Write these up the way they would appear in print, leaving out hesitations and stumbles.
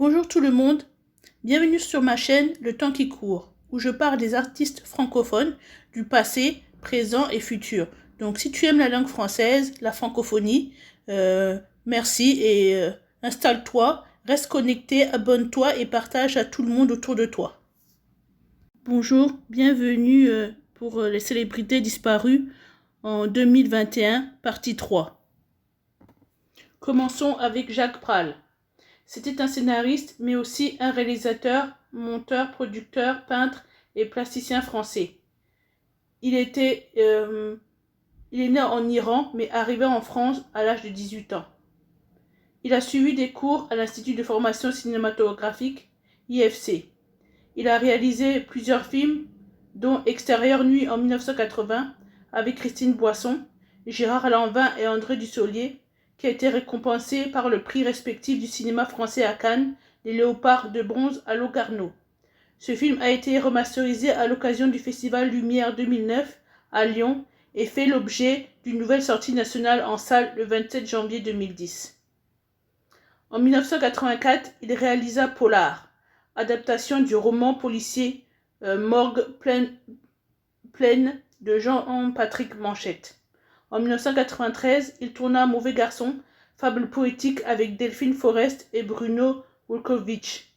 Bonjour tout le monde, bienvenue sur ma chaîne Le Temps qui court, où je parle des artistes francophones du passé, présent et futur. Donc si tu aimes la langue française, la francophonie, merci et installe-toi, reste connecté, abonne-toi et partage à tout le monde autour de toi. Bonjour, bienvenue pour les célébrités disparues en 2021, partie 3. Commençons avec Jacques Pral. C'était un scénariste, mais aussi un réalisateur, monteur, producteur, peintre et plasticien français. Il est né en Iran, mais arrivé en France à l'âge de 18 ans. Il a suivi des cours à l'Institut de formation cinématographique, IFC. Il a réalisé plusieurs films, dont Extérieure nuit en 1980, avec Christine Boisson, Gérard Lanvin et André Dussolier, qui a été récompensé par le prix respectif du cinéma français à Cannes, les Léopards de bronze à Locarno. Ce film a été remasterisé à l'occasion du Festival Lumière 2009 à Lyon et fait l'objet d'une nouvelle sortie nationale en salle le 27 janvier 2010. En 1984, il réalisa Polar, adaptation du roman policier Morgue pleine de Jean-Patrick Manchette. En 1993, il tourna Mauvais garçon, fable poétique avec Delphine Forest et Bruno Wolkowicz.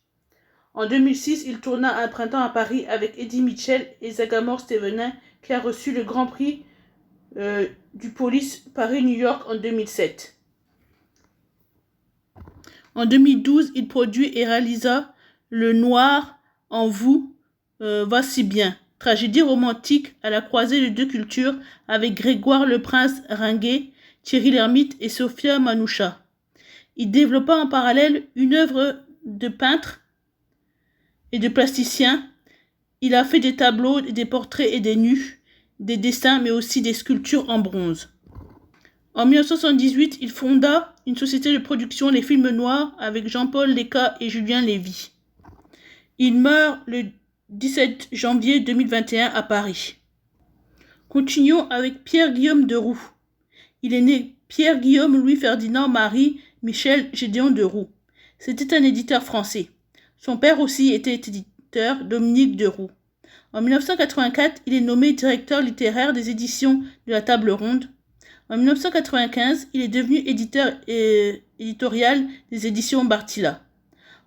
En 2006, il tourna Un printemps à Paris avec Eddie Mitchell et Zagamore Stevenin, qui a reçu le Grand Prix du Police Paris-New York en 2007. En 2012, il produit et réalisa Le Noir en vous va si bien, tragédie romantique à la croisée de deux cultures avec Grégoire le Prince Ringuet, Thierry Lhermitte et Sophia Manoucha. Il développa en parallèle une œuvre de peintre et de plasticien. Il a fait des tableaux, des portraits et des nus, des dessins mais aussi des sculptures en bronze. En 1978, il fonda une société de production Les Films Noirs avec Jean-Paul Léca et Julien Lévy. Il meurt le 17 janvier 2021 à Paris. Continuons avec Pierre-Guillaume Deroux. Il est né Pierre-Guillaume Louis-Ferdinand Marie Michel Gédéon Deroux. C'était un éditeur français. Son père aussi était éditeur, Dominique Deroux. En 1984, il est nommé directeur littéraire des éditions de la Table Ronde. En 1995, il est devenu éditeur éditorial des éditions Bartilla.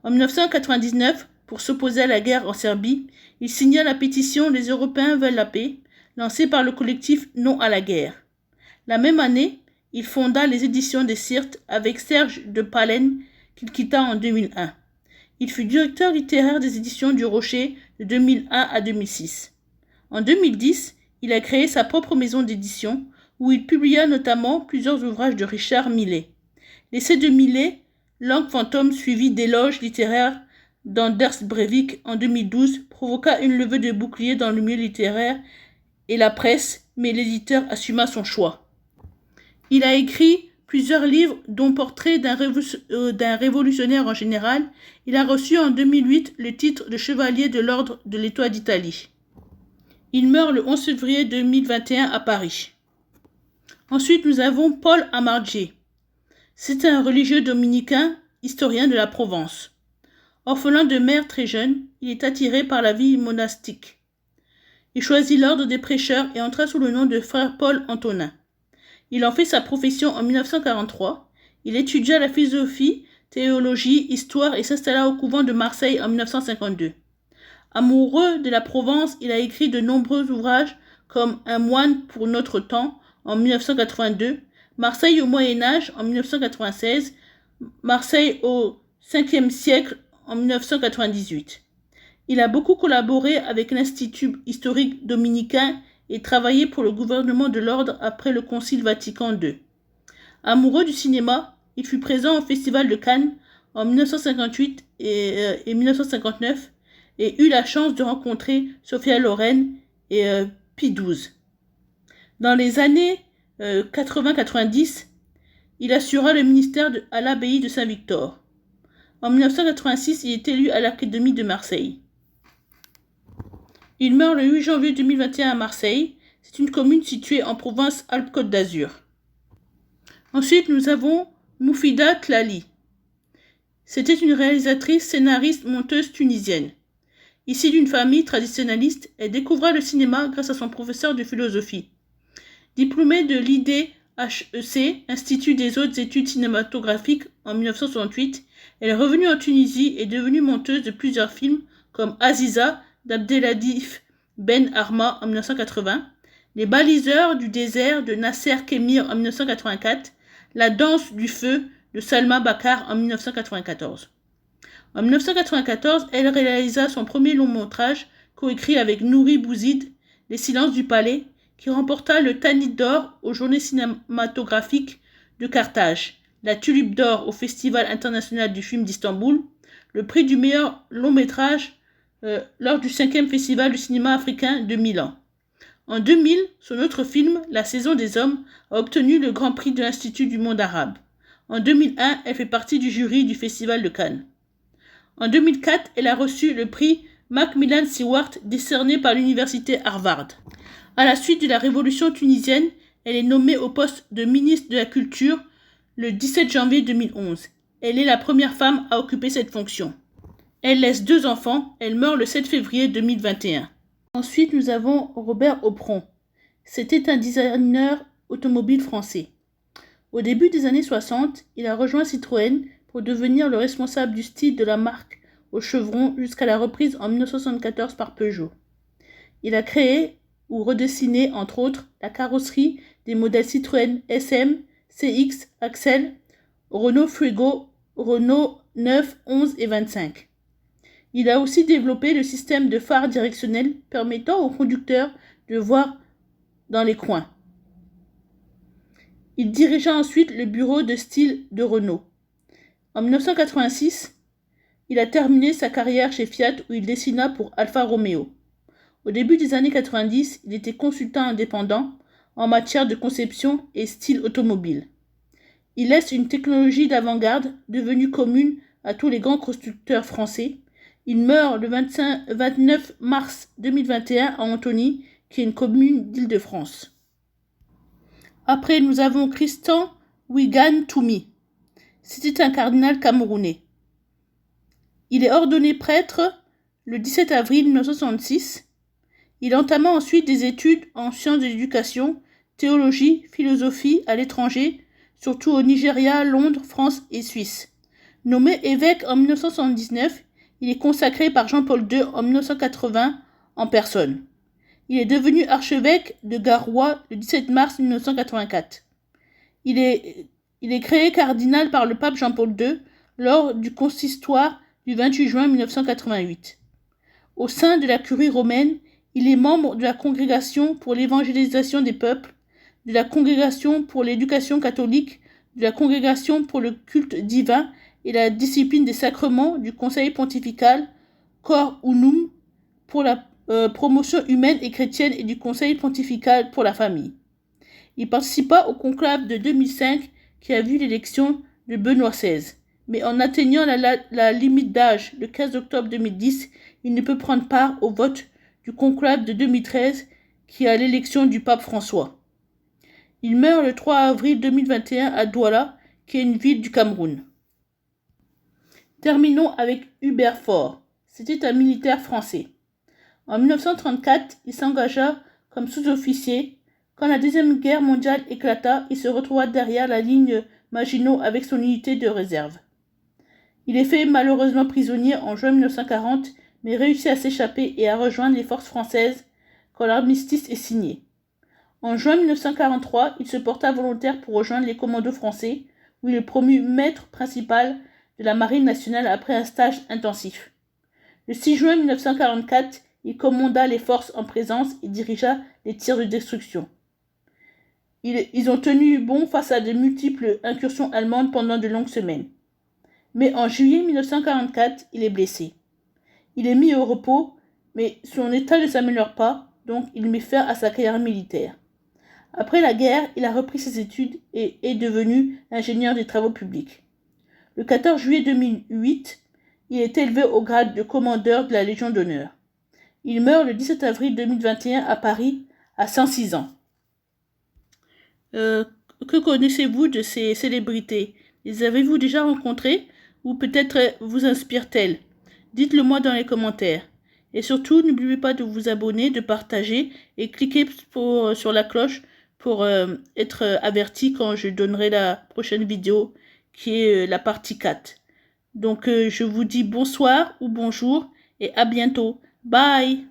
En 1999, pour s'opposer à la guerre en Serbie, il signa la pétition Les Européens veulent la paix, lancée par le collectif Non à la guerre. La même année, il fonda les éditions des Sirtes avec Serge de Palen, qu'il quitta en 2001. Il fut directeur littéraire des éditions du Rocher de 2001 à 2006. En 2010, il a créé sa propre maison d'édition, où il publia notamment plusieurs ouvrages de Richard Millet. L'essai de Millet, Langue fantôme suivi d'éloges littéraires d'Anders Breivik en 2012, provoqua une levée de boucliers dans le milieu littéraire et la presse, mais l'éditeur assuma son choix. Il a écrit plusieurs livres, dont Portrait d'un révolutionnaire en général. Il a reçu en 2008 le titre de chevalier de l'ordre de l'Étoile d'Italie. Il meurt le 11 février 2021 à Paris. Ensuite, nous avons Paul Amargé. C'est un religieux dominicain, historien de la Provence. Orphelin de mère très jeune, il est attiré par la vie monastique. Il choisit l'ordre des prêcheurs et entra sous le nom de frère Paul Antonin. Il en fait sa profession en 1943. Il étudia la philosophie, théologie, histoire et s'installa au couvent de Marseille en 1952. Amoureux de la Provence, il a écrit de nombreux ouvrages comme Un moine pour notre temps en 1982, Marseille au Moyen-Âge en 1996, Marseille au 5e siècle en 1998. Il a beaucoup collaboré avec l'Institut historique dominicain et travaillé pour le gouvernement de l'ordre après le Concile Vatican II. Amoureux du cinéma, il fut présent au Festival de Cannes en 1958 et 1959 et eut la chance de rencontrer Sophia Loren et Pie XII. Dans les années 80-90, il assura le ministère à l'abbaye de Saint-Victor. En 1986, il est élu à l'Académie de Marseille. Il meurt le 8 janvier 2021 à Marseille. C'est une commune située en province Alpes-Côte d'Azur. Ensuite, nous avons Moufida Tlali. C'était une réalisatrice, scénariste, monteuse tunisienne. Issue d'une famille traditionnaliste, elle découvra le cinéma grâce à son professeur de philosophie. Diplômée de l'IDHEC, Institut des hautes études cinématographiques, en 1968, elle est revenue en Tunisie et est devenue monteuse de plusieurs films comme Aziza d'Abdelatif Ben Arma en 1980, Les baliseurs du désert de Nasser Kémir en 1984, La danse du feu de Salma Bakar en 1994. En 1994, elle réalisa son premier long métrage, coécrit avec Nouri Bouzid, Les silences du palais, qui remporta le Tanit d'or aux Journées cinématographiques de Carthage, la Tulipe d'or au Festival international du film d'Istanbul, le prix du meilleur long métrage lors du 5e Festival du cinéma africain de Milan. En 2000, son autre film, La saison des hommes, a obtenu le Grand Prix de l'Institut du monde arabe. En 2001, elle fait partie du jury du Festival de Cannes. En 2004, elle a reçu le prix Macmillan Stewart décerné par l'université Harvard. À la suite de la révolution tunisienne, elle est nommée au poste de ministre de la Culture le 17 janvier 2011. Elle est la première femme à occuper cette fonction. Elle laisse 2 enfants, elle meurt le 7 février 2021. Ensuite, nous avons Robert Aupron. C'était un designer automobile français. Au début des années 60, il a rejoint Citroën pour devenir le responsable du style de la marque au chevron jusqu'à la reprise en 1974 par Peugeot. Il a créé ou redessiné, entre autres, la carrosserie des modèles Citroën SM, CX, Axel, Renault Frigo, Renault 9, 11 et 25. Il a aussi développé le système de phare directionnel permettant aux conducteurs de voir dans les coins. Il dirigea ensuite le bureau de style de Renault. En 1986, il a terminé sa carrière chez Fiat où il dessina pour Alfa Romeo. Au début des années 90, il était consultant indépendant en matière de conception et style automobile. Il laisse une technologie d'avant-garde devenue commune à tous les grands constructeurs français. Il meurt le 29 mars 2021 à Antony, qui est une commune d'Île-de-France. Après, nous avons Christian Wigan Toumi. C'était un cardinal camerounais. Il est ordonné prêtre le 17 avril 1966. Il entama ensuite des études en sciences de l'éducation, théologie, philosophie à l'étranger, surtout au Nigeria, Londres, France et Suisse. Nommé évêque en 1979, il est consacré par Jean-Paul II en 1980 en personne. Il est devenu archevêque de Garoua le 17 mars 1984. Il est créé cardinal par le pape Jean-Paul II lors du consistoire du 28 juin 1988. Au sein de la curie romaine, il est membre de la Congrégation pour l'évangélisation des peuples, de la Congrégation pour l'éducation catholique, de la Congrégation pour le culte divin et la discipline des sacrements du Conseil pontifical Cor Unum pour la promotion humaine et chrétienne et du Conseil pontifical pour la famille. Il participa au conclave de 2005 qui a vu l'élection de Benoît XVI. Mais en atteignant la limite d'âge le 15 octobre 2010, il ne peut prendre part au vote du conclave de 2013 qui a l'élection du pape François. Il meurt le 3 avril 2021 à Douala, qui est une ville du Cameroun. Terminons avec Hubert Faure. C'était un militaire français. En 1934, il s'engagea comme sous-officier. Quand la Deuxième Guerre mondiale éclata, il se retrouva derrière la ligne Maginot avec son unité de réserve. Il est fait malheureusement prisonnier en juin 1940, mais réussit à s'échapper et à rejoindre les forces françaises quand l'armistice est signé. En juin 1943, il se porta volontaire pour rejoindre les commandos français, où il est promu maître principal de la Marine nationale après un stage intensif. Le 6 juin 1944, il commanda les forces en présence et dirigea les tirs de destruction. Ils ont tenu bon face à de multiples incursions allemandes pendant de longues semaines. Mais en juillet 1944, il est blessé. Il est mis au repos, mais son état ne s'améliore pas, donc il met fin à sa carrière militaire. Après la guerre, il a repris ses études et est devenu ingénieur des travaux publics. Le 14 juillet 2008, il est élevé au grade de commandeur de la Légion d'honneur. Il meurt le 17 avril 2021 à Paris, à 106 ans. Que connaissez-vous de ces célébrités? Les avez-vous déjà rencontrés ou peut-être vous inspire-t-elle? Dites-le moi dans les commentaires. Et surtout, n'oubliez pas de vous abonner, de partager et cliquez sur la cloche pour être averti quand je donnerai la prochaine vidéo qui est la partie 4. Donc, je vous dis bonsoir ou bonjour et à bientôt. Bye!